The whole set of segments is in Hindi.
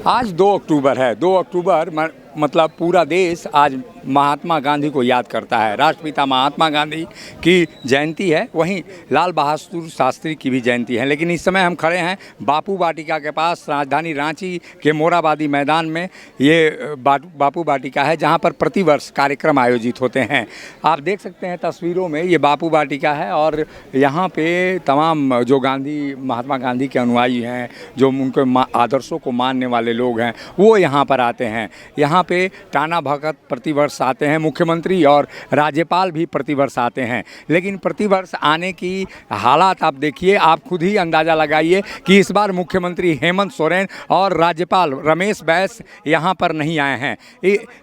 आज 2 अक्टूबर है। 2 अक्टूबर मतलब पूरा देश आज महात्मा गांधी को याद करता है। राष्ट्रपिता महात्मा गांधी की जयंती है, वहीं लाल बहादुर शास्त्री की भी जयंती है। लेकिन इस समय हम खड़े हैं बापू वाटिका के पास, राजधानी रांची के मोरहाबादी मैदान में। ये बापू वाटिका है जहां पर प्रतिवर्ष कार्यक्रम आयोजित होते हैं। आप देख सकते हैं तस्वीरों में, ये बापू वाटिका है और यहाँ पे तमाम जो महात्मा गांधी के अनुयायी हैं, जो उनके आदर्शों को मानने वाले लोग हैं, वो यहाँ पर आते हैं। यहाँ पे टाना भगत प्रतिवर्ष आते हैं, मुख्यमंत्री और राज्यपाल भी प्रतिवर्ष आते हैं। लेकिन प्रतिवर्ष आने की हालात आप देखिए, आप खुद ही अंदाज़ा लगाइए कि इस बार मुख्यमंत्री हेमंत सोरेन और राज्यपाल रमेश बैस यहाँ पर नहीं आए हैं।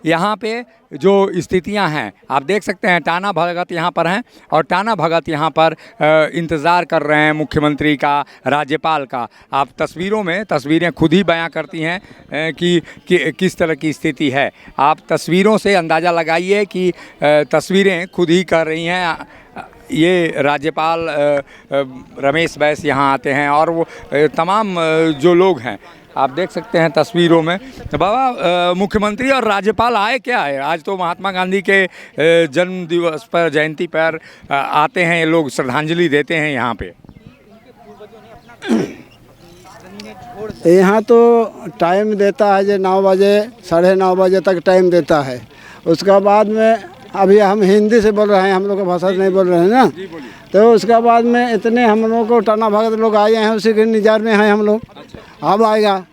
यहाँ पे जो स्थितियां हैं आप देख सकते हैं, टाना भगत यहाँ पर हैं और टाना भगत यहाँ पर इंतज़ार कर रहे हैं मुख्यमंत्री का, राज्यपाल का। आप तस्वीरें खुद ही बयां करती हैं कि किस तरह की स्थिति है। आप तस्वीरों से अंदाज़ा लगाइए कि तस्वीरें खुद ही कर रही हैं। ये राज्यपाल रमेश बैस यहाँ आते हैं और वो तमाम जो लोग हैं आप देख सकते हैं तस्वीरों में। तो बाबा, मुख्यमंत्री और राज्यपाल आए क्या है? आज तो महात्मा गांधी के जन्म दिवस पर, जयंती पर आते हैं ये लोग, श्रद्धांजलि देते हैं यहाँ पे। यहाँ तो टाइम देता है जो 9 बजे 9:30 बजे तक टाइम देता है। उसका बाद में अभी हम हिंदी से बोल रहे हैं, हम लोग का भाषा नहीं बोल रहे हैं ना, तो उसका बाद में इतने हम लोग को टाना भगत लोग आए हैं, उसी के इंतजार में हैं हम लोग। अब आएगा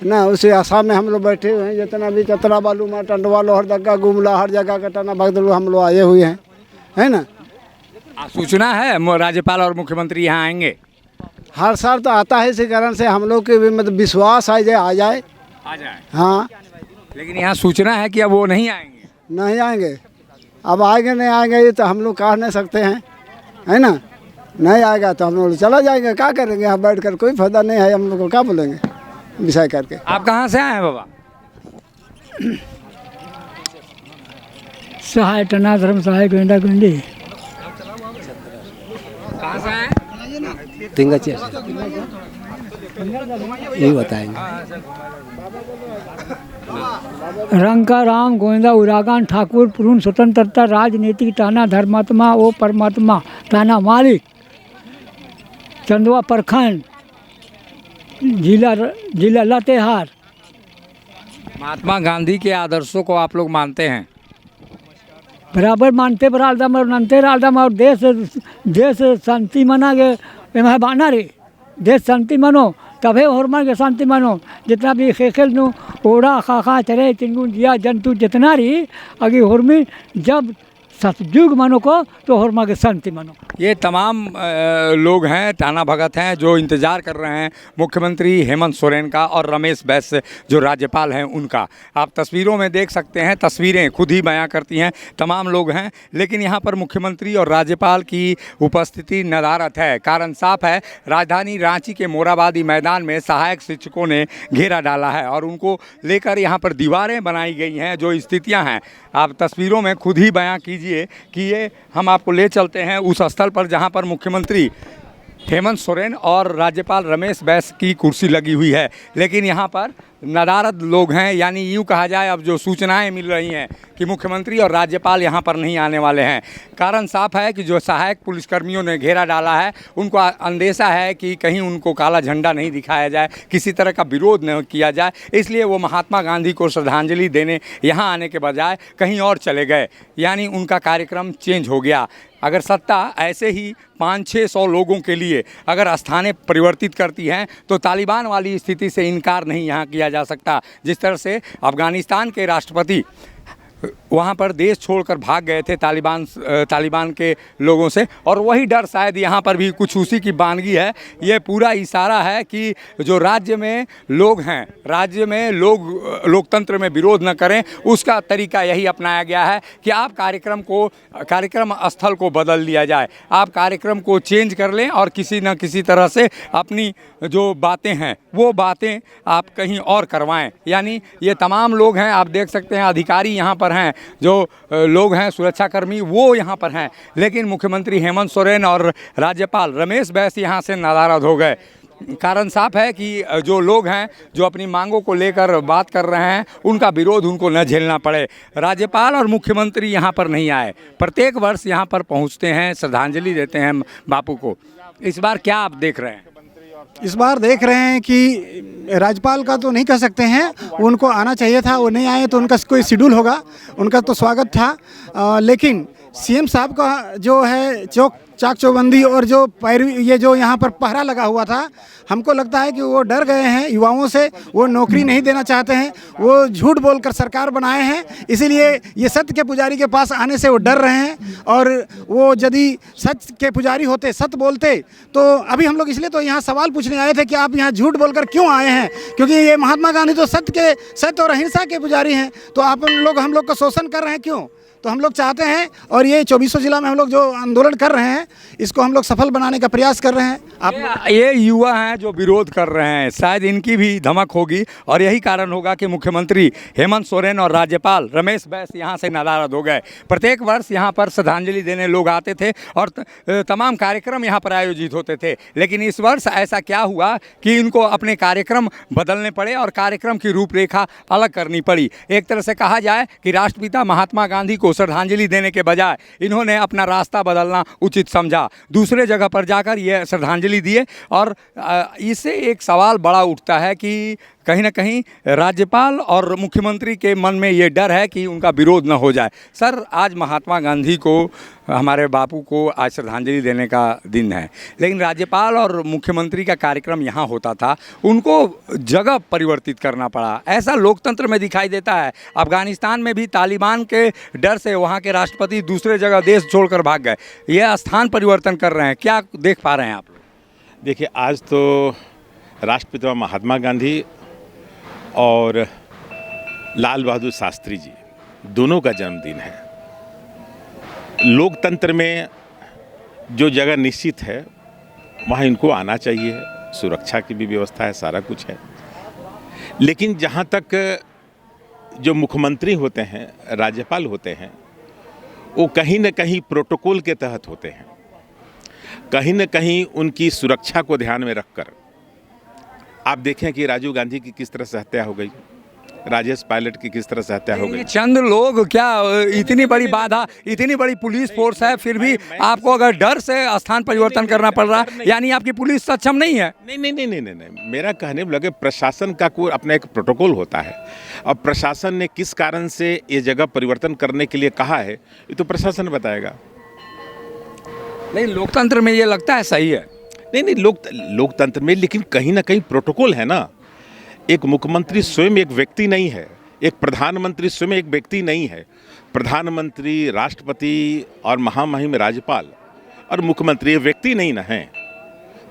ना, उसी आशा में हम लोग बैठे हुए हैं। जितना भी चतरा बालूमा टंडवा लोहरदगा गुमला हर जगह का टाना भगत लोग हम लोग आए हुए हैं, है ना। सूचना है राज्यपाल और मुख्यमंत्री यहाँ आएंगे? हर साल तो आता है, इसी कारण से हम लोग के भी मतलब विश्वास आ जाए। हाँ, लेकिन यहाँ सूचना है कि अब वो नहीं आएंगे। नहीं आएंगे, अब आएंगे नहीं आएंगे ये तो हम लोग कह नहीं सकते हैं, है ना। नहीं आएगा तो हम लोग चला जाएंगे, क्या करेंगे यहाँ बैठ कर, कोई फायदा नहीं है। हम लोग को क्या बोलेंगे विषय करके। आप कहाँ से आए हैं बाबा? सहाय टना धर्म सहाय गोविंदा गुंडी। कहाँ से आए? यही बताएंगे। रंका राम गोविंदा उरागान ठाकुर पूर्ण स्वतंत्रता राजनीतिक टाना धर्मात्मा ओ परमात्मा टाना मालिक चंदवा प्रखंड जिला लातेहार। महात्मा गांधी के आदर्शों को आप लोग मानते हैं? बराबर मानते बरादम और नंते रादम और देश शांति मना के एम बाना रे देश शांति मनो तभे हरमान के शांति मानो। जितना भी खेल नु ओड़ा खाखा चरे चिंगुन दिया जंतु जितना रही अगी हरमी जब सतयुग मानो को तो हरमा के शांति मानो। ये तमाम लोग हैं, टाना भगत हैं, जो इंतज़ार कर रहे हैं मुख्यमंत्री हेमंत सोरेन का और रमेश बैस जो राज्यपाल हैं उनका। आप तस्वीरों में देख सकते हैं, तस्वीरें खुद ही बयां करती हैं। तमाम लोग हैं, लेकिन यहाँ पर मुख्यमंत्री और राज्यपाल की उपस्थिति नदारद है। कारण साफ है, राजधानी रांची के मोरहाबादी मैदान में सहायक शिक्षकों ने घेरा डाला है और उनको लेकर यहाँ पर दीवारें बनाई गई हैं। जो स्थितियाँ हैं आप तस्वीरों में खुद ही बयां कीजिए कि ये हम आपको ले चलते हैं उस स्थल पर जहां पर मुख्यमंत्री हेमंत सोरेन और राज्यपाल रमेश बैस की कुर्सी लगी हुई है। लेकिन यहां पर नदारद लोग हैं, यानी यूँ कहा जाए, अब जो सूचनाएं मिल रही हैं कि मुख्यमंत्री और राज्यपाल यहां पर नहीं आने वाले हैं। कारण साफ है कि जो सहायक पुलिसकर्मियों ने घेरा डाला है, उनको अंदेशा है कि कहीं उनको काला झंडा नहीं दिखाया जाए, किसी तरह का विरोध न किया जाए। इसलिए वो महात्मा गांधी को श्रद्धांजलि देने यहाँ आने के बजाय कहीं और चले गए, यानी उनका कार्यक्रम चेंज हो गया। अगर सत्ता ऐसे ही 500-600 लोगों के लिए अगर स्थानें परिवर्तित करती हैं तो तालिबान वाली स्थिति से इनकार नहीं यहाँ किया जा सकता। जिस तरह से अफ़गानिस्तान के राष्ट्रपति वहाँ पर देश छोड़कर भाग गए थे तालिबान के लोगों से, और वही डर शायद यहाँ पर भी कुछ उसी की वानगी है। ये पूरा इशारा है कि जो राज्य में लोग हैं, राज्य में लोकतंत्र में विरोध न करें, उसका तरीका यही अपनाया गया है कि आप कार्यक्रम स्थल को बदल लिया जाए, आप कार्यक्रम को चेंज कर लें और किसी न किसी तरह से अपनी जो बातें हैं वो बातें आप कहीं और करवाएं। यानी ये तमाम लोग हैं, आप देख सकते हैं, अधिकारी यहाँ पर हैं, जो लोग हैं सुरक्षाकर्मी वो यहाँ पर हैं। लेकिन मुख्यमंत्री हेमंत सोरेन और राज्यपाल रमेश बैस यहाँ से नाराज़ हो गए। कारण साफ है कि जो लोग हैं जो अपनी मांगों को लेकर बात कर रहे हैं उनका विरोध उनको न झेलना पड़े। राज्यपाल और मुख्यमंत्री यहाँ पर नहीं आए, प्रत्येक वर्ष यहाँ पर पहुँचते हैं, श्रद्धांजलि देते हैं बापू को। इस बार क्या आप देख रहे हैं? इस बार देख रहे हैं कि राज्यपाल का तो नहीं कह सकते हैं, उनको आना चाहिए था, वो नहीं आए तो उनका कोई शेड्यूल होगा, उनका तो स्वागत था। लेकिन सीएम साहब का जो है चाक चौबंदी और जो पैरवी, ये जो यहाँ पर पहरा लगा हुआ था, हमको लगता है कि वो डर गए हैं युवाओं से, वो नौकरी नहीं देना चाहते हैं, वो झूठ बोलकर सरकार बनाए हैं, इसीलिए ये सत्य के पुजारी के पास आने से वो डर रहे हैं। और वो यदि सच के पुजारी होते, सत्य बोलते, तो अभी हम लोग इसलिए तो यहाँ सवाल पूछने आए थे कि आप यहाँ झूठ बोलकर क्यों आए हैं, क्योंकि ये महात्मा गांधी तो सत्य और अहिंसा के पुजारी हैं, तो आप हम लोग का शोषण कर रहे हैं क्यों? तो हम लोग चाहते हैं, और ये 24 जिला में हम लोग जो आंदोलन कर रहे हैं इसको हम लोग सफल बनाने का प्रयास कर रहे हैं। आप ये युवा हैं जो विरोध कर रहे हैं, शायद इनकी भी धमक होगी और यही कारण होगा कि मुख्यमंत्री हेमंत सोरेन और राज्यपाल रमेश बैस यहाँ से नाराज हो गए। प्रत्येक वर्ष यहाँ पर श्रद्धांजलि देने लोग आते थे और तमाम कार्यक्रम यहाँ पर आयोजित होते थे, लेकिन इस वर्ष ऐसा क्या हुआ कि इनको अपने कार्यक्रम बदलने पड़े और कार्यक्रम की रूपरेखा अलग करनी पड़ी। एक तरह से कहा जाए कि राष्ट्रपिता महात्मा गांधी को श्रद्धांजलि देने के बजाय इन्होंने अपना रास्ता बदलना उचित समझा, दूसरे जगह पर जाकर ये श्रद्धांजलि दिए। और इससे एक सवाल बड़ा उठता है कि कहीं ना कहीं राज्यपाल और मुख्यमंत्री के मन में ये डर है कि उनका विरोध न हो जाए। सर, आज महात्मा गांधी को, हमारे बापू को आज श्रद्धांजलि देने का दिन है, लेकिन राज्यपाल और मुख्यमंत्री का कार्यक्रम यहाँ होता था, उनको जगह परिवर्तित करना पड़ा। ऐसा लोकतंत्र में दिखाई देता है। अफगानिस्तान में भी तालिबान के डर से वहाँ के राष्ट्रपति दूसरे जगह देश छोड़कर भाग गए। ये स्थान परिवर्तन कर रहे हैं, क्या देख पा रहे हैं आप लोग? देखिए, आज तो राष्ट्रपिता महात्मा गांधी और लाल बहादुर शास्त्री जी दोनों का जन्मदिन है। लोकतंत्र में जो जगह निश्चित है वहाँ इनको आना चाहिए, सुरक्षा की भी व्यवस्था है, सारा कुछ है। लेकिन जहाँ तक जो मुख्यमंत्री होते हैं, राज्यपाल होते हैं, वो कहीं न कहीं प्रोटोकॉल के तहत होते हैं, कहीं न कहीं उनकी सुरक्षा को ध्यान में रखकर। आप देखें कि राजीव गांधी की किस तरह से हत्या हो गई, राजेश पायलट की किस तरह से हत्या हो गई। चंद लोग, क्या इतनी बड़ी बाधा, इतनी बड़ी पुलिस फोर्स है, फिर भी आपको अगर डर से स्थान परिवर्तन करना पड़ रहा है, यानी आपकी पुलिस सक्षम नहीं है? नहीं, मेरा कहने में लगे प्रशासन का कोई अपना एक प्रोटोकॉल होता है। अब प्रशासन ने किस कारण से ये जगह परिवर्तन करने के लिए कहा है, ये तो प्रशासन बताएगा। नहीं, लोकतंत्र में ये लगता है सही है। नहीं, लोकतंत्र में, लेकिन कहीं ना कहीं प्रोटोकॉल है ना। एक मुख्यमंत्री स्वयं एक व्यक्ति नहीं है, एक प्रधानमंत्री स्वयं एक व्यक्ति नहीं है। प्रधानमंत्री, राष्ट्रपति और महामहिम राज्यपाल और मुख्यमंत्री ये व्यक्ति नहीं ना हैं।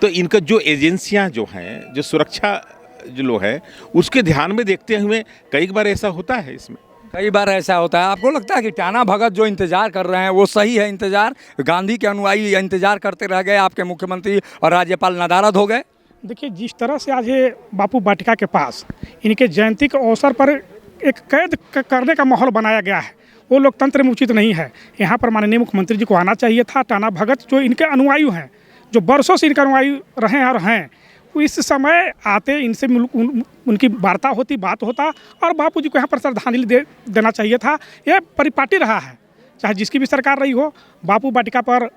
तो इनका जो एजेंसियां जो हैं, जो सुरक्षा जो लोग हैं, उसके ध्यान में देखते हुए कई बार ऐसा होता है। इसमें कई बार ऐसा होता है। आपको लगता है कि टाना भगत जो इंतजार कर रहे हैं वो सही है इंतजार? गांधी के अनुयायी इंतजार करते रह गए, आपके मुख्यमंत्री और राज्यपाल नाराज हो गए? देखिए, जिस तरह से आज ये बापू वाटिका के पास इनके जयंती के अवसर पर एक कैद करने का माहौल बनाया गया है, वो लोकतंत्र में उचित नहीं है। यहाँ पर माननीय मुख्यमंत्री जी को आना चाहिए था। टाना भगत जो इनके अनुयायी हैं, जो बरसों से इनके अनुयायी रहे और हैं, वो इस समय आते, इनसे उनकी वार्ता होती, बात होता, और बापू जी को यहाँ पर श्रद्धांजलि देना चाहिए था। यह परिपाटी रहा है, चाहे जिसकी भी सरकार रही हो। बापू वाटिका पर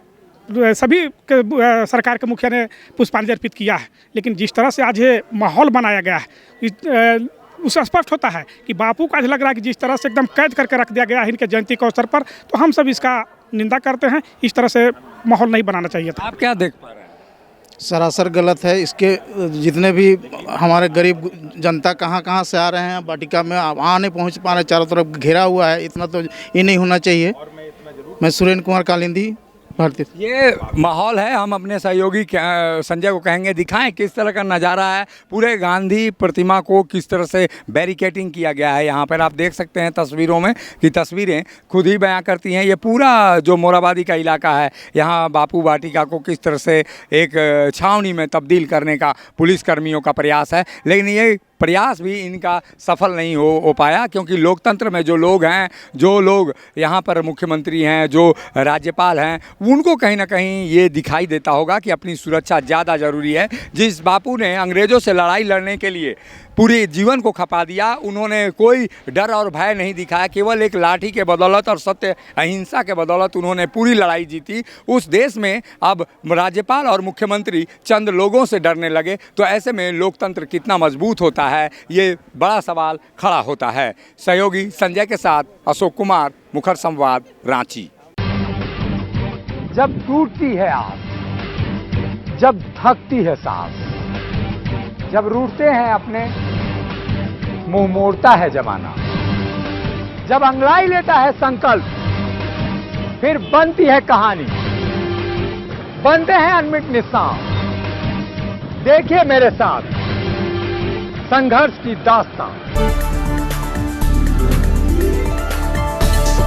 सभी सरकार के मुखिया ने पुष्पांजलि अर्पित किया है, लेकिन जिस तरह से आज ये माहौल बनाया गया है, उससे स्पष्ट होता है कि बापू को आज लग रहा है कि जिस तरह से एकदम कैद करके रख दिया गया है इनके जयंती के अवसर पर, तो हम सब इसका निंदा करते हैं। इस तरह से माहौल नहीं बनाना चाहिए था। आप क्या देख पा रहे हैं? सरासर गलत है। इसके जितने भी हमारे गरीब जनता कहाँ कहाँ से आ रहे हैं वाटिका में, वहाँ नहीं पहुँच पा रहे, चारों तरफ घेरा हुआ है। इतना तो ये नहीं होना चाहिए। मैं सुरेंद्र कुमार कालिंदी, भारतीय। ये माहौल है, हम अपने सहयोगी संजय को कहेंगे दिखाएं किस तरह का नज़ारा है। पूरे गांधी प्रतिमा को किस तरह से बैरिकेटिंग किया गया है। यहाँ पर आप देख सकते हैं तस्वीरों में कि तस्वीरें खुद ही बयां करती हैं। ये पूरा जो मोराबादी का इलाका है, यहाँ बापू वाटिका को किस तरह से एक छावनी में तब्दील करने का पुलिसकर्मियों का प्रयास है। लेकिन ये प्रयास भी इनका सफल नहीं हो पाया, क्योंकि लोकतंत्र में जो लोग हैं, जो लोग यहाँ पर मुख्यमंत्री हैं, जो राज्यपाल हैं, उनको कहीं ना कहीं ये दिखाई देता होगा कि अपनी सुरक्षा ज़्यादा ज़रूरी है। जिस बापू ने अंग्रेज़ों से लड़ाई लड़ने के लिए पूरे जीवन को खपा दिया, उन्होंने कोई डर और भय नहीं दिखाया, केवल एक लाठी के बदौलत और सत्य अहिंसा के बदौलत उन्होंने पूरी लड़ाई जीती। उस देश में अब राज्यपाल और मुख्यमंत्री चंद लोगों से डरने लगे, तो ऐसे में लोकतंत्र कितना मजबूत होता है, ये बड़ा सवाल खड़ा होता है। सहयोगी संजय के साथ अशोक कुमार, मुखर संवाद, रांची। जब टूटती है आस, जब थकती है सांस, जब रूठते हैं अपने, मुंह मोड़ता है जमाना, जब अंगड़ाई लेता है संकल्प, फिर बनती है कहानी, बनते हैं अनमिट निशान। देखिए मेरे साथ संघर्ष की दास्तां।